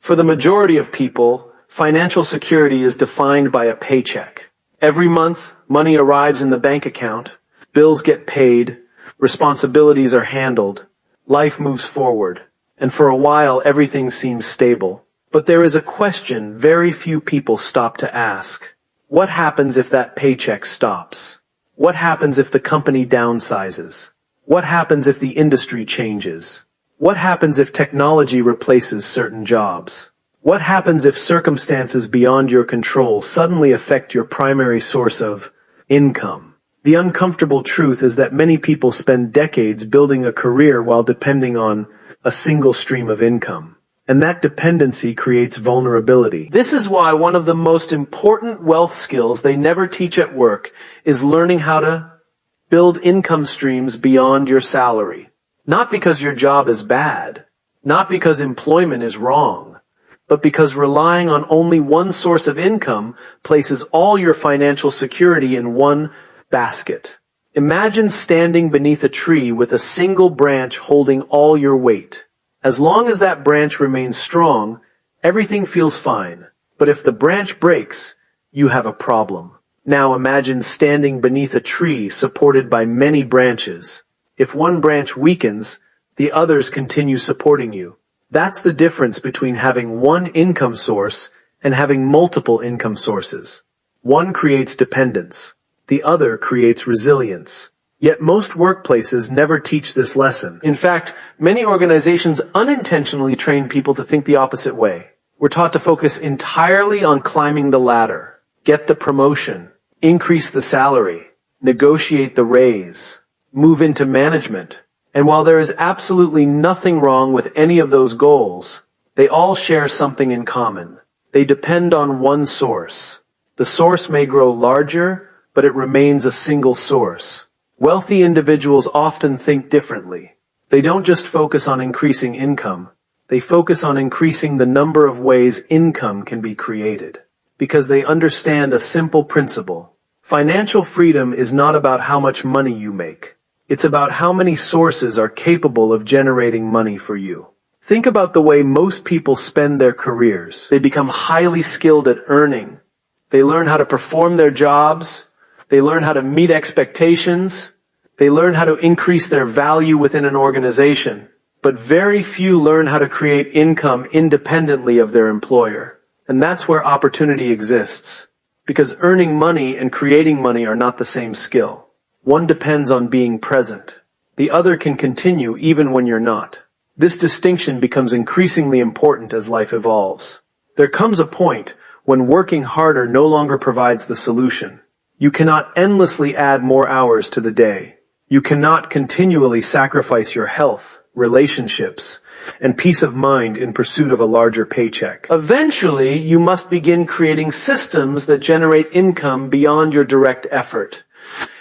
For the majority of people, financial security is defined by a paycheck. Every month, money arrives in the bank account, bills get paid, responsibilities are handled, life moves forward, and for a while everything seems stable. But there is a question very few people stop to ask. What happens if that paycheck stops? What happens if the company downsizes? What happens if the industry changes? What happens if technology replaces certain jobs? What happens if circumstances beyond your control suddenly affect your primary source of income? The uncomfortable truth is that many people spend decades building a career while depending on a single stream of income. And that dependency creates vulnerability. This is why one of the most important wealth skills they never teach at work is learning how to build income streams beyond your salary. Not because your job is bad, not because employment is wrong, but because relying on only one source of income places all your financial security in one basket. Imagine standing beneath a tree with a single branch holding all your weight. As long as that branch remains strong, everything feels fine. But if the branch breaks, you have a problem. Now imagine standing beneath a tree supported by many branches. If one branch weakens, the others continue supporting you. That's the difference between having one income source and having multiple income sources. One creates dependence. The other creates resilience. Yet most workplaces never teach this lesson. In fact, many organizations unintentionally train people to think the opposite way. We're taught to focus entirely on climbing the ladder, get the promotion, increase the salary, negotiate the raise, move into management. And while there is absolutely nothing wrong with any of those goals, they all share something in common. They depend on one source. The source may grow larger, but it remains a single source. Wealthy individuals often think differently. They don't just focus on increasing income. They focus on increasing the number of ways income can be created. Because they understand a simple principle. Financial freedom is not about how much money you make. It's about how many sources are capable of generating money for you. Think about the way most people spend their careers. They become highly skilled at earning. They learn how to perform their jobs. They learn how to meet expectations. They learn how to increase their value within an organization. But very few learn how to create income independently of their employer. And that's where opportunity exists. Because earning money and creating money are not the same skill. One depends on being present. The other can continue even when you're not. This distinction becomes increasingly important as life evolves. There comes a point when working harder no longer provides the solution. You cannot endlessly add more hours to the day. You cannot continually sacrifice your health, relationships, and peace of mind in pursuit of a larger paycheck. Eventually, you must begin creating systems that generate income beyond your direct effort.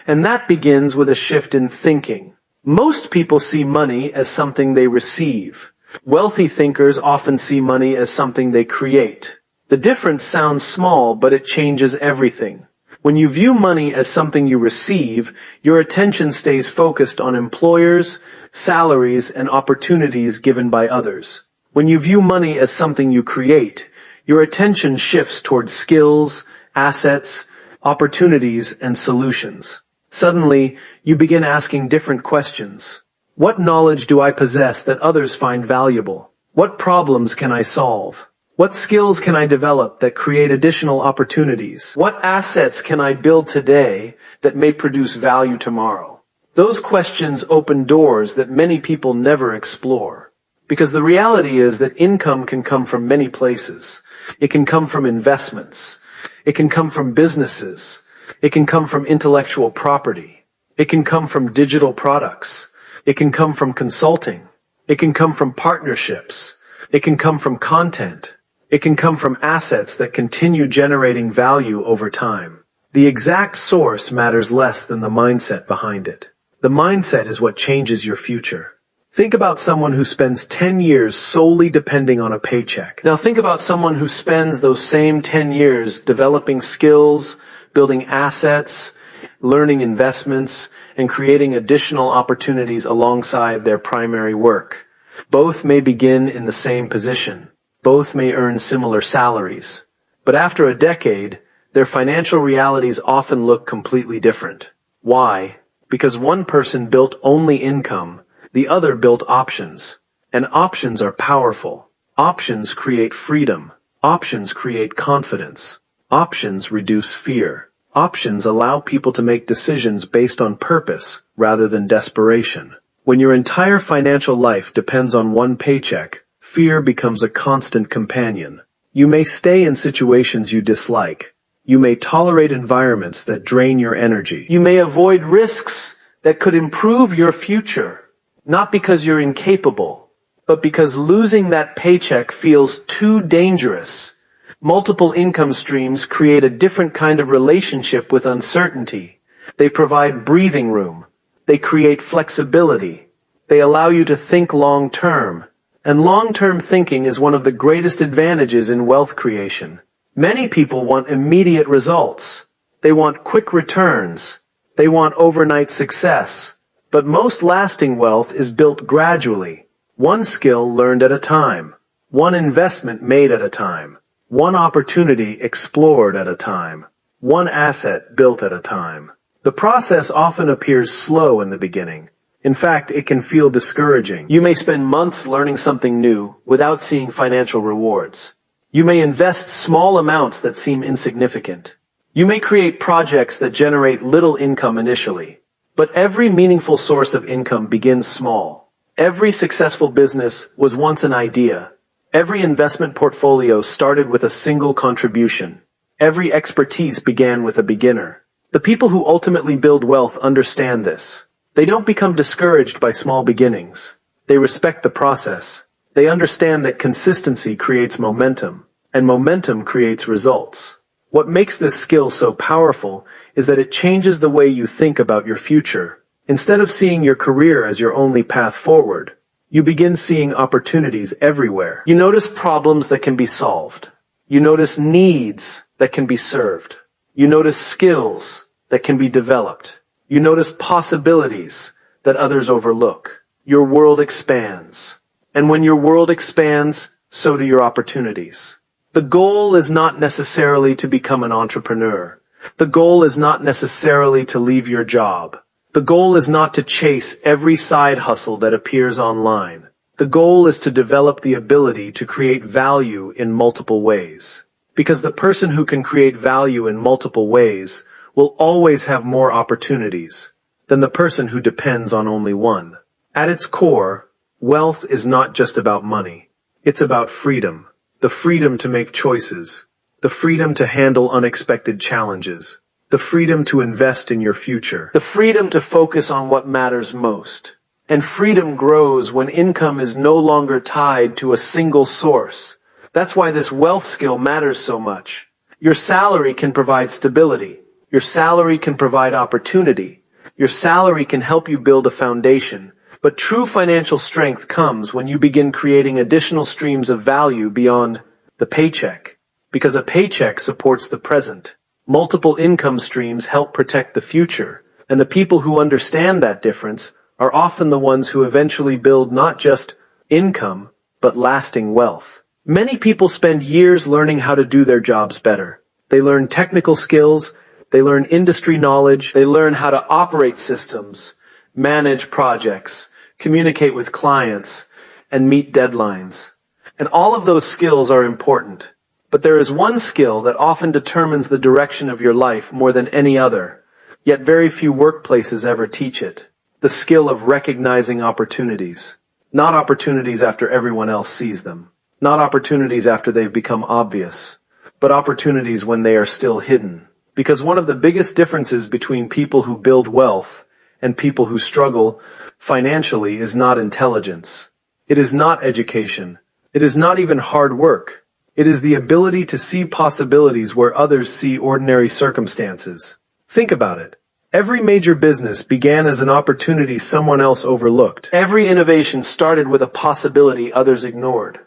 And that begins with a shift in thinking. Most people see money as something they receive. Wealthy thinkers often see money as something they create. The difference sounds small, but it changes everything. When you view money as something you receive, your attention stays focused on employers, salaries, and opportunities given by others. When you view money as something you create, your attention shifts towards skills, assets, opportunities, and solutions. Suddenly, you begin asking different questions. What knowledge do I possess that others find valuable? What problems can I solve? What skills can I develop that create additional opportunities? What assets can I build today that may produce value tomorrow? Those questions open doors that many people never explore. Because the reality is that income can come from many places. It can come from investments. It can come from businesses. It can come from intellectual property. It can come from digital products. It can come from consulting. It can come from partnerships. It can come from content. It can come from assets that continue generating value over time. The exact source matters less than the mindset behind it. The mindset is what changes your future. Think about someone who spends 10 years solely depending on a paycheck. Now think about someone who spends those same 10 years developing skills, building assets, learning investments, and creating additional opportunities alongside their primary work. Both may begin in the same position. Both may earn similar salaries. But after a decade, their financial realities often look completely different. Why? Because one person built only income, the other built options. And options are powerful. Options create freedom. Options create confidence. Options reduce fear. Options allow people to make decisions based on purpose rather than desperation. When your entire financial life depends on one paycheck, fear becomes a constant companion. You may stay in situations you dislike. You may tolerate environments that drain your energy. You may avoid risks that could improve your future, not because you're incapable, but because losing that paycheck feels too dangerous. Multiple income streams create a different kind of relationship with uncertainty. They provide breathing room. They create flexibility. They allow you to think long-term. And long-term thinking is one of the greatest advantages in wealth creation. Many people want immediate results. They want quick returns. They want overnight success. But most lasting wealth is built gradually. One skill learned at a time. One investment made at a time. One opportunity explored at a time. One asset built at a time. The process often appears slow in the beginning. In fact, it can feel discouraging. You may spend months learning something new without seeing financial rewards. You may invest small amounts that seem insignificant. You may create projects that generate little income initially. But every meaningful source of income begins small. Every successful business was once an idea. Every investment portfolio started with a single contribution. Every expertise began with a beginner. The people who ultimately build wealth understand this. They don't become discouraged by small beginnings. They respect the process. They understand that consistency creates momentum, and momentum creates results. What makes this skill so powerful is that it changes the way you think about your future. Instead of seeing your career as your only path forward, you begin seeing opportunities everywhere. You notice problems that can be solved. You notice needs that can be served. You notice skills that can be developed. You notice possibilities that others overlook. Your world expands. And when your world expands, so do your opportunities. The goal is not necessarily to become an entrepreneur. The goal is not necessarily to leave your job. The goal is not to chase every side hustle that appears online. The goal is to develop the ability to create value in multiple ways. Because the person who can create value in multiple ways will always have more opportunities than the person who depends on only one. At its core, wealth is not just about money. It's about freedom. The freedom to make choices. The freedom to handle unexpected challenges. The freedom to invest in your future. The freedom to focus on what matters most. And freedom grows when income is no longer tied to a single source. That's why this wealth skill matters so much. Your salary can provide stability. Your salary can provide opportunity. Your salary can help you build a foundation. But true financial strength comes when you begin creating additional streams of value beyond the paycheck. Because a paycheck supports the present. Multiple income streams help protect the future, and the people who understand that difference are often the ones who eventually build not just income, but lasting wealth. Many people spend years learning how to do their jobs better. They learn technical skills, they learn industry knowledge, they learn how to operate systems, manage projects, communicate with clients, and meet deadlines. And all of those skills are important. But there is one skill that often determines the direction of your life more than any other, yet very few workplaces ever teach it. The skill of recognizing opportunities. Not opportunities after everyone else sees them. Not opportunities after they've become obvious, but opportunities when they are still hidden. Because one of the biggest differences between people who build wealth and people who struggle financially is not intelligence. It is not education. It is not even hard work. It is the ability to see possibilities where others see ordinary circumstances. Think about it. Every major business began as an opportunity someone else overlooked. Every innovation started with a possibility others ignored.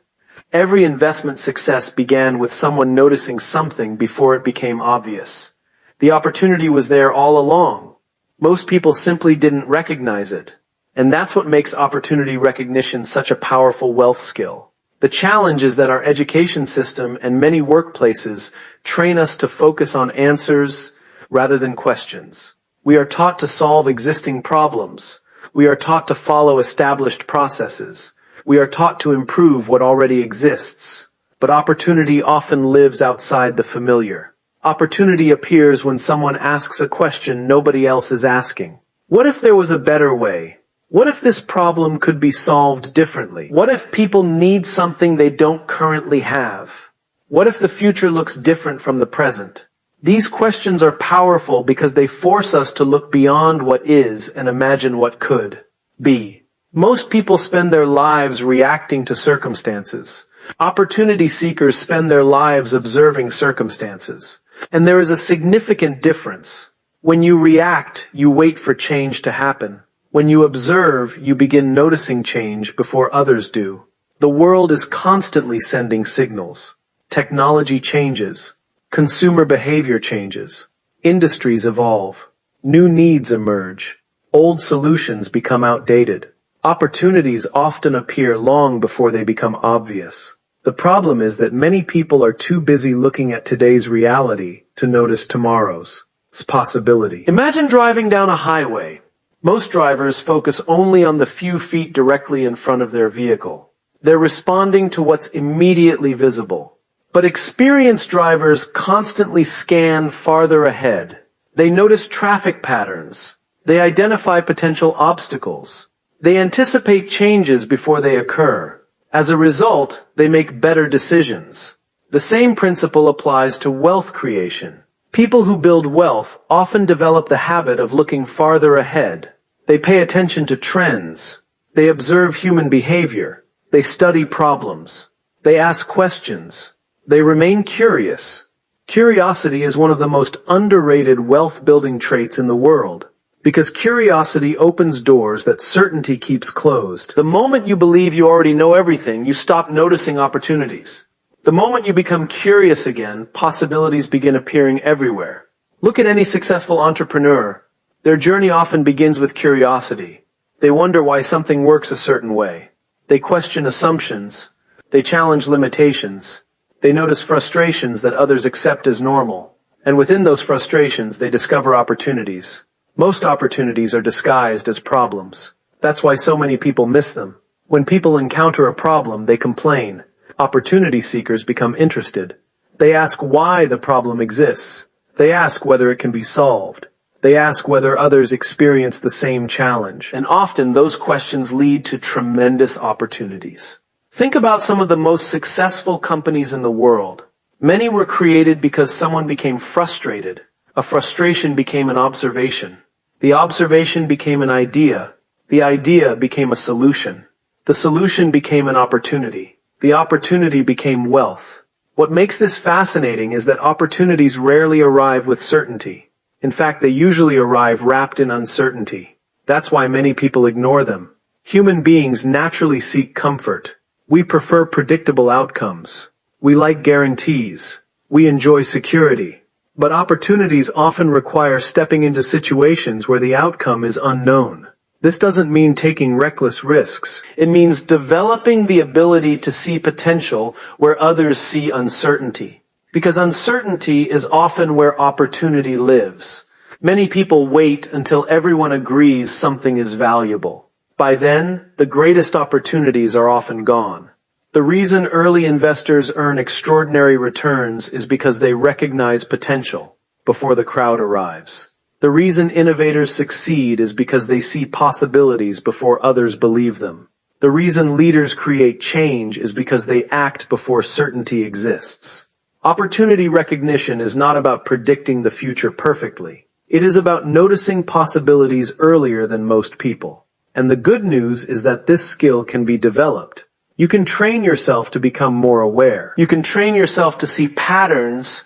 Every investment success began with someone noticing something before it became obvious. The opportunity was there all along. Most people simply didn't recognize it. And that's what makes opportunity recognition such a powerful wealth skill. The challenge is that our education system and many workplaces train us to focus on answers rather than questions. We are taught to solve existing problems. We are taught to follow established processes. We are taught to improve what already exists. But opportunity often lives outside the familiar. Opportunity appears when someone asks a question nobody else is asking. What if there was a better way? What if this problem could be solved differently? What if people need something they don't currently have? What if the future looks different from the present? These questions are powerful because they force us to look beyond what is and imagine what could be. Most people spend their lives reacting to circumstances. Opportunity seekers spend their lives observing circumstances. And there is a significant difference. When you react, you wait for change to happen. When you observe, you begin noticing change before others do. The world is constantly sending signals. Technology changes. Consumer behavior changes. Industries evolve. New needs emerge. Old solutions become outdated. Opportunities often appear long before they become obvious. The problem is that many people are too busy looking at today's reality to notice tomorrow's possibility. Imagine driving down a highway. Most drivers focus only on the few feet directly in front of their vehicle. They're responding to what's immediately visible. But experienced drivers constantly scan farther ahead. They notice traffic patterns. They identify potential obstacles. They anticipate changes before they occur. As a result, they make better decisions. The same principle applies to wealth creation. People who build wealth often develop the habit of looking farther ahead. They pay attention to trends. They observe human behavior. They study problems. They ask questions. They remain curious. Curiosity is one of the most underrated wealth-building traits in the world, because curiosity opens doors that certainty keeps closed. The moment you believe you already know everything, you stop noticing opportunities. The moment you become curious again, possibilities begin appearing everywhere. Look at any successful entrepreneur. Their journey often begins with curiosity. They wonder why something works a certain way. They question assumptions. They challenge limitations. They notice frustrations that others accept as normal. And within those frustrations, they discover opportunities. Most opportunities are disguised as problems. That's why so many people miss them. When people encounter a problem, they complain. Opportunity seekers become interested. They ask why the problem exists. They ask whether it can be solved. They ask whether others experience the same challenge. And often those questions lead to tremendous opportunities. Think about some of the most successful companies in the world. Many were created because someone became frustrated. A frustration became an observation. The observation became an idea. The idea became a solution. The solution became an opportunity. The opportunity became wealth. What makes this fascinating is that opportunities rarely arrive with certainty. In fact, they usually arrive wrapped in uncertainty. That's why many people ignore them. Human beings naturally seek comfort. We prefer predictable outcomes. We like guarantees. We enjoy security. But opportunities often require stepping into situations where the outcome is unknown. This doesn't mean taking reckless risks. It means developing the ability to see potential where others see uncertainty. Because uncertainty is often where opportunity lives. Many people wait until everyone agrees something is valuable. By then, the greatest opportunities are often gone. The reason early investors earn extraordinary returns is because they recognize potential before the crowd arrives. The reason innovators succeed is because they see possibilities before others believe them. The reason leaders create change is because they act before certainty exists. Opportunity recognition is not about predicting the future perfectly. It is about noticing possibilities earlier than most people. And the good news is that this skill can be developed. You can train yourself to become more aware. You can train yourself to see patterns.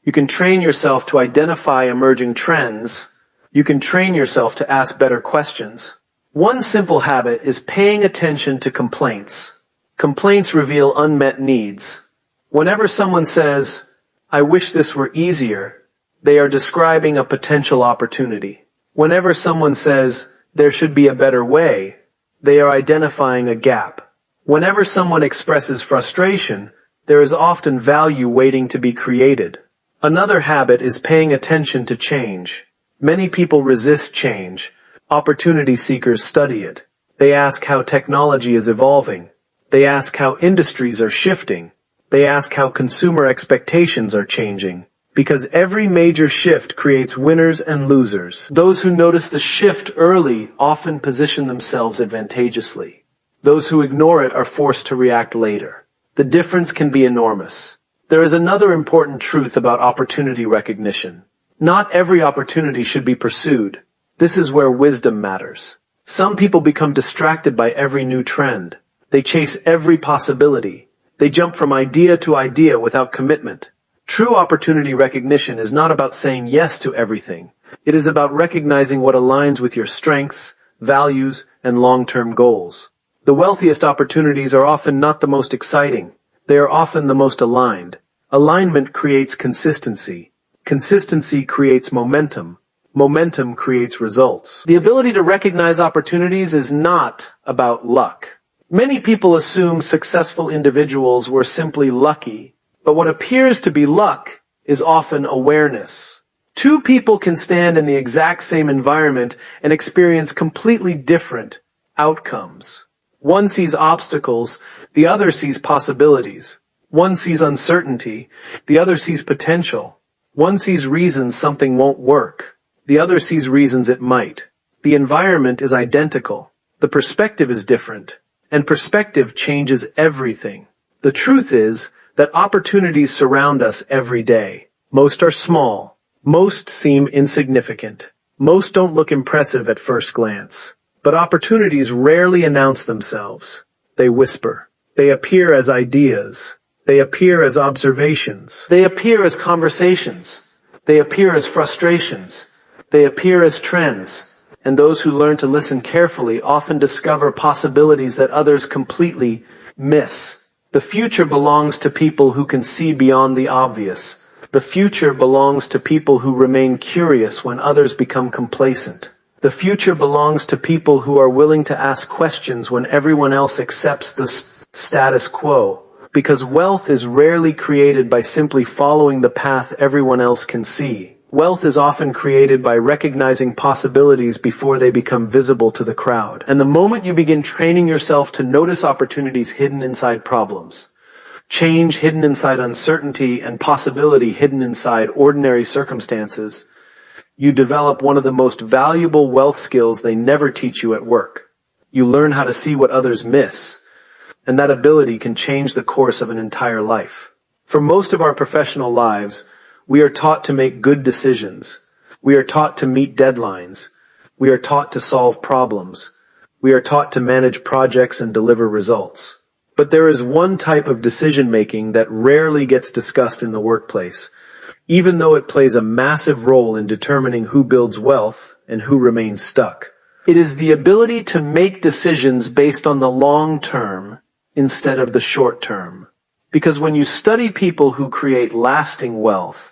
You can train yourself to identify emerging trends. You can train yourself to ask better questions. One simple habit is paying attention to complaints. Complaints reveal unmet needs. Whenever someone says, "I wish this were easier," they are describing a potential opportunity. Whenever someone says, "There should be a better way," they are identifying a gap. Whenever someone expresses frustration, there is often value waiting to be created. Another habit is paying attention to change. Many people resist change. Opportunity seekers study it. They ask how technology is evolving. They ask how industries are shifting. They ask how consumer expectations are changing. Because every major shift creates winners and losers. Those who notice the shift early often position themselves advantageously. Those who ignore it are forced to react later. The difference can be enormous. There is another important truth about opportunity recognition. Not every opportunity should be pursued. This is where wisdom matters. Some people become distracted by every new trend. They chase every possibility. They jump from idea to idea without commitment. True opportunity recognition is not about saying yes to everything. It is about recognizing what aligns with your strengths, values, and long-term goals. The wealthiest opportunities are often not the most exciting. They are often the most aligned. Alignment creates consistency. Consistency creates momentum. Momentum creates results. The ability to recognize opportunities is not about luck. Many people assume successful individuals were simply lucky, but what appears to be luck is often awareness. Two people can stand in the exact same environment and experience completely different outcomes. One sees obstacles, the other sees possibilities. One sees uncertainty, the other sees potential. One sees reasons something won't work, the other sees reasons it might. The environment is identical. The perspective is different. And perspective changes everything. The truth is that opportunities surround us every day. Most are small. Most seem insignificant. Most don't look impressive at first glance. But opportunities rarely announce themselves. They whisper. They appear as ideas. They appear as observations. They appear as conversations. They appear as frustrations. They appear as trends. And those who learn to listen carefully often discover possibilities that others completely miss. The future belongs to people who can see beyond the obvious. The future belongs to people who remain curious when others become complacent. The future belongs to people who are willing to ask questions when everyone else accepts the status quo. Because wealth is rarely created by simply following the path everyone else can see. Wealth is often created by recognizing possibilities before they become visible to the crowd. And the moment you begin training yourself to notice opportunities hidden inside problems, change hidden inside uncertainty, and possibility hidden inside ordinary circumstances, you develop one of the most valuable wealth skills they never teach you at work. You learn how to see what others miss, and that ability can change the course of an entire life. For most of our professional lives, we are taught to make good decisions. We are taught to meet deadlines. We are taught to solve problems. We are taught to manage projects and deliver results. But there is one type of decision-making that rarely gets discussed in the workplace, even though it plays a massive role in determining who builds wealth and who remains stuck. It is the ability to make decisions based on the long term instead of the short term. Because when you study people who create lasting wealth,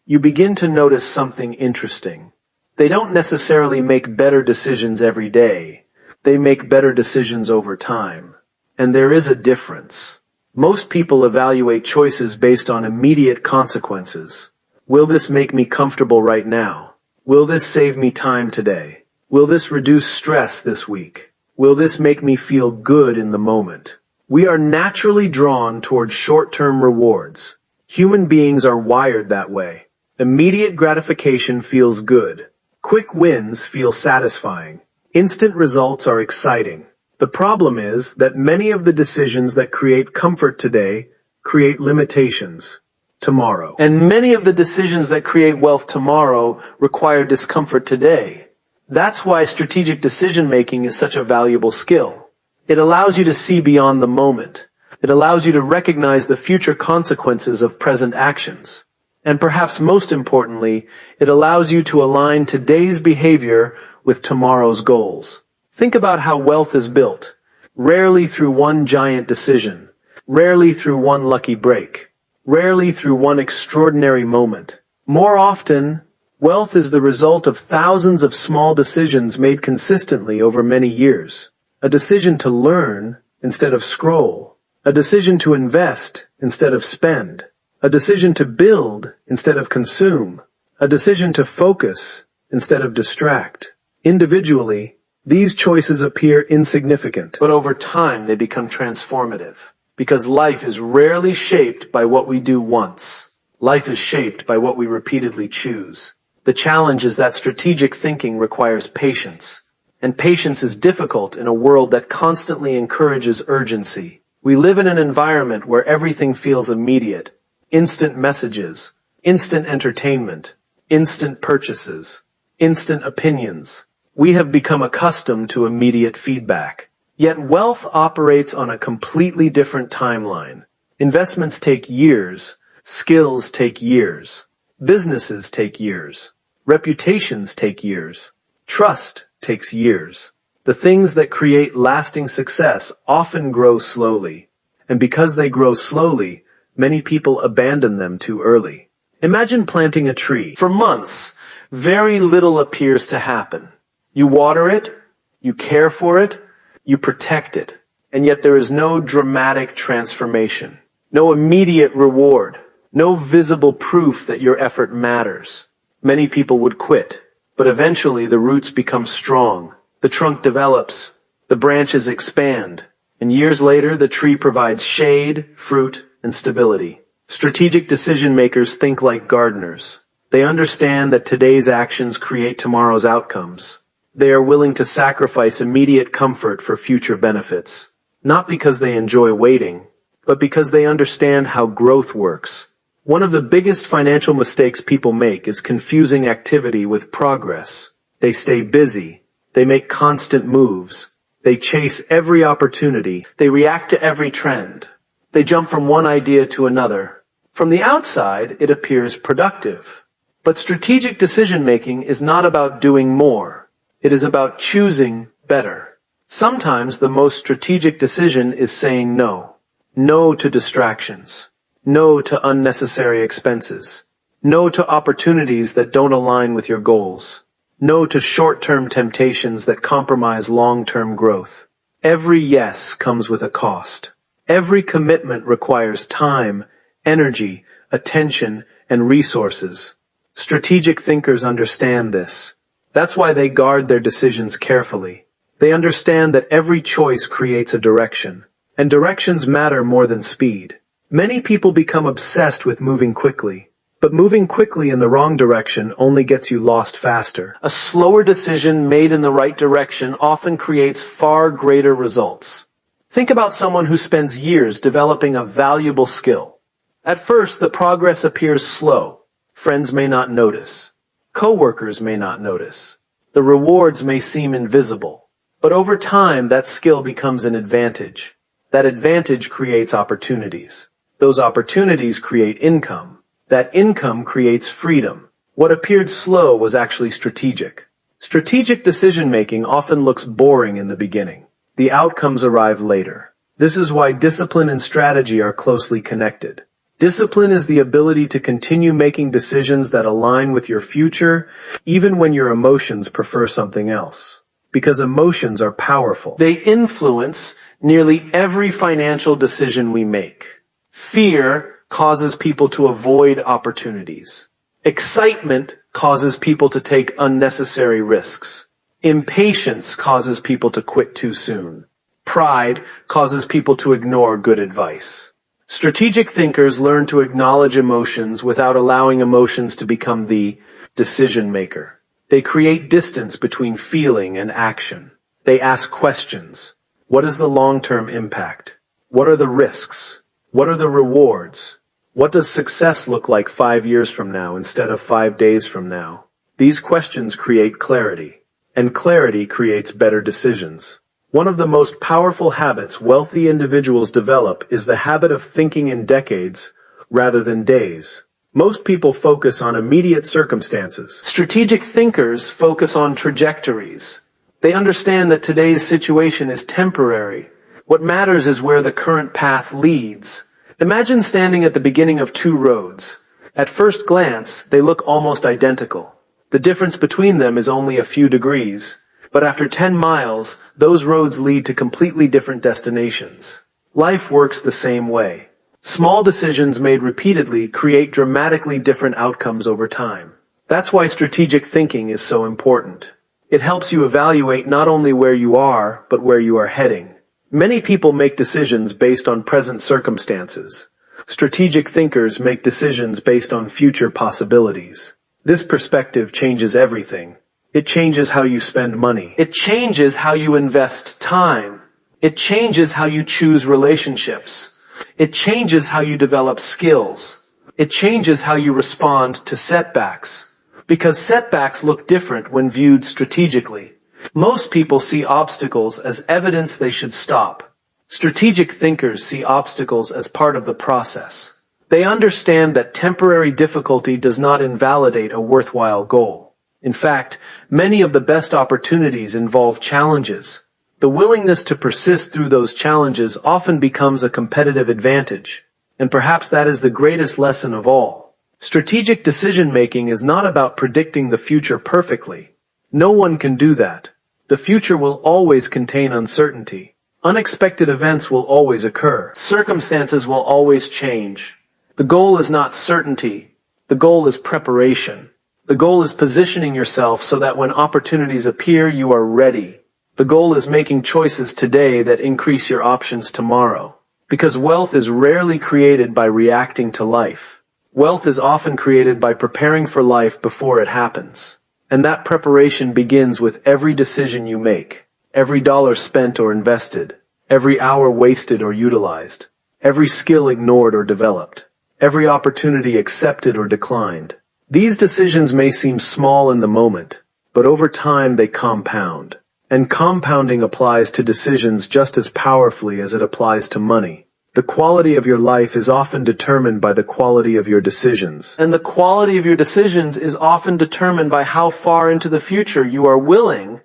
you begin to notice something interesting. They don't necessarily make better decisions every day. They make better decisions over time. And there is a difference. Most people evaluate choices based on immediate consequences. Will this make me comfortable right now? Will this save me time today? Will this reduce stress this week? Will this make me feel good in the moment? We are naturally drawn toward short-term rewards. Human beings are wired that way. Immediate gratification feels good. Quick wins feel satisfying. Instant results are exciting. The problem is that many of the decisions that create comfort today create limitations tomorrow. And many of the decisions that create wealth tomorrow require discomfort today. That's why strategic decision-making is such a valuable skill. It allows you to see beyond the moment. It allows you to recognize the future consequences of present actions. And perhaps most importantly, it allows you to align today's behavior with tomorrow's goals. Think about how wealth is built. Rarely through one giant decision. Rarely through one lucky break. Rarely through one extraordinary moment. More often, wealth is the result of thousands of small decisions made consistently over many years. A decision to learn, instead of scroll, a decision to invest instead of spend, a decision to build instead of consume, a decision to focus instead of distract. Individually, these choices appear insignificant, but over time they become transformative. Because life is rarely shaped by what we do once. Life is shaped by what we repeatedly choose. The challenge is that strategic thinking requires patience. And patience is difficult in a world that constantly encourages urgency. We live in an environment where everything feels immediate. Instant messages, instant entertainment, instant purchases, instant opinions. We have become accustomed to immediate feedback. Yet wealth operates on a completely different timeline. Investments take years. Skills take years. Businesses take years. Reputations take years. Trust takes years. The things that create lasting success often grow slowly. And because they grow slowly, many people abandon them too early. Imagine planting a tree. For months, very little appears to happen. You water it, you care for it, you protect it. And yet there is no dramatic transformation. No immediate reward. No visible proof that your effort matters. Many people would quit. But eventually the roots become strong, the trunk develops, the branches expand, and years later the tree provides shade, fruit, and stability. Strategic decision makers think like gardeners. They understand that today's actions create tomorrow's outcomes. They are willing to sacrifice immediate comfort for future benefits, not because they enjoy waiting, but because they understand how growth works. One of the biggest financial mistakes people make is confusing activity with progress. They stay busy. They make constant moves. They chase every opportunity. They react to every trend. They jump from one idea to another. From the outside, it appears productive. But strategic decision-making is not about doing more. It is about choosing better. Sometimes the most strategic decision is saying no. No to distractions. No to unnecessary expenses. No to opportunities that don't align with your goals. No to short-term temptations that compromise long-term growth. Every yes comes with a cost. Every commitment requires time, energy, attention, and resources. Strategic thinkers understand this. That's why they guard their decisions carefully. They understand that every choice creates a direction, and directions matter more than speed. Many people become obsessed with moving quickly, but moving quickly in the wrong direction only gets you lost faster. A slower decision made in the right direction often creates far greater results. Think about someone who spends years developing a valuable skill. At first, the progress appears slow. Friends may not notice. Coworkers may not notice. The rewards may seem invisible. But over time, that skill becomes an advantage. That advantage creates opportunities. Those opportunities create income. That income creates freedom. What appeared slow was actually strategic. Strategic decision-making often looks boring in the beginning. The outcomes arrive later. This is why discipline and strategy are closely connected. Discipline is the ability to continue making decisions that align with your future, even when your emotions prefer something else. Because emotions are powerful. They influence nearly every financial decision we make. Fear causes people to avoid opportunities. Excitement causes people to take unnecessary risks. Impatience causes people to quit too soon. Pride causes people to ignore good advice. Strategic thinkers learn to acknowledge emotions without allowing emotions to become the decision maker. They create distance between feeling and action. They ask questions. What is the long-term impact? What are the risks? What are the rewards? What does success look like 5 years from now instead of 5 days from now? These questions create clarity, and clarity creates better decisions. One of the most powerful habits wealthy individuals develop is the habit of thinking in decades rather than days. Most people focus on immediate circumstances. Strategic thinkers focus on trajectories. They understand that today's situation is temporary. What matters is where the current path leads. Imagine standing at the beginning of two roads. At first glance, they look almost identical. The difference between them is only a few degrees. But after 10 miles, those roads lead to completely different destinations. Life works the same way. Small decisions made repeatedly create dramatically different outcomes over time. That's why strategic thinking is so important. It helps you evaluate not only where you are, but where you are heading. Many people make decisions based on present circumstances. Strategic thinkers make decisions based on future possibilities. This perspective changes everything. It changes how you spend money. It changes how you invest time. It changes how you choose relationships. It changes how you develop skills. It changes how you respond to setbacks. Because setbacks look different when viewed strategically. Most people see obstacles as evidence they should stop. Strategic thinkers see obstacles as part of the process. They understand that temporary difficulty does not invalidate a worthwhile goal. In fact, many of the best opportunities involve challenges. The willingness to persist through those challenges often becomes a competitive advantage. And perhaps that is the greatest lesson of all. Strategic decision-making is not about predicting the future perfectly. No one can do that. The future will always contain uncertainty. Unexpected events will always occur. Circumstances will always change. The goal is not certainty. The goal is preparation. The goal is positioning yourself so that when opportunities appear, you are ready. The goal is making choices today that increase your options tomorrow. Because wealth is rarely created by reacting to life. Wealth is often created by preparing for life before it happens. And that preparation begins with every decision you make, every dollar spent or invested, every hour wasted or utilized, every skill ignored or developed, every opportunity accepted or declined. These decisions may seem small in the moment, but over time they compound. And compounding applies to decisions just as powerfully as it applies to money. The quality of your life is often determined by the quality of your decisions. And the quality of your decisions is often determined by how far into the future you are willing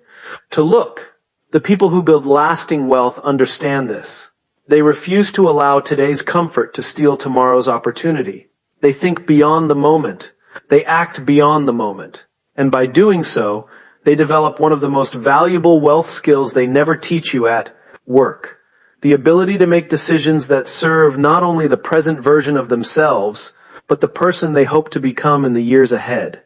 to look. The people who build lasting wealth understand this. They refuse to allow today's comfort to steal tomorrow's opportunity. They think beyond the moment. They act beyond the moment. And by doing so, they develop one of the most valuable wealth skills they never teach you at work. The ability to make decisions that serve not only the present version of themselves, but the person they hope to become in the years ahead.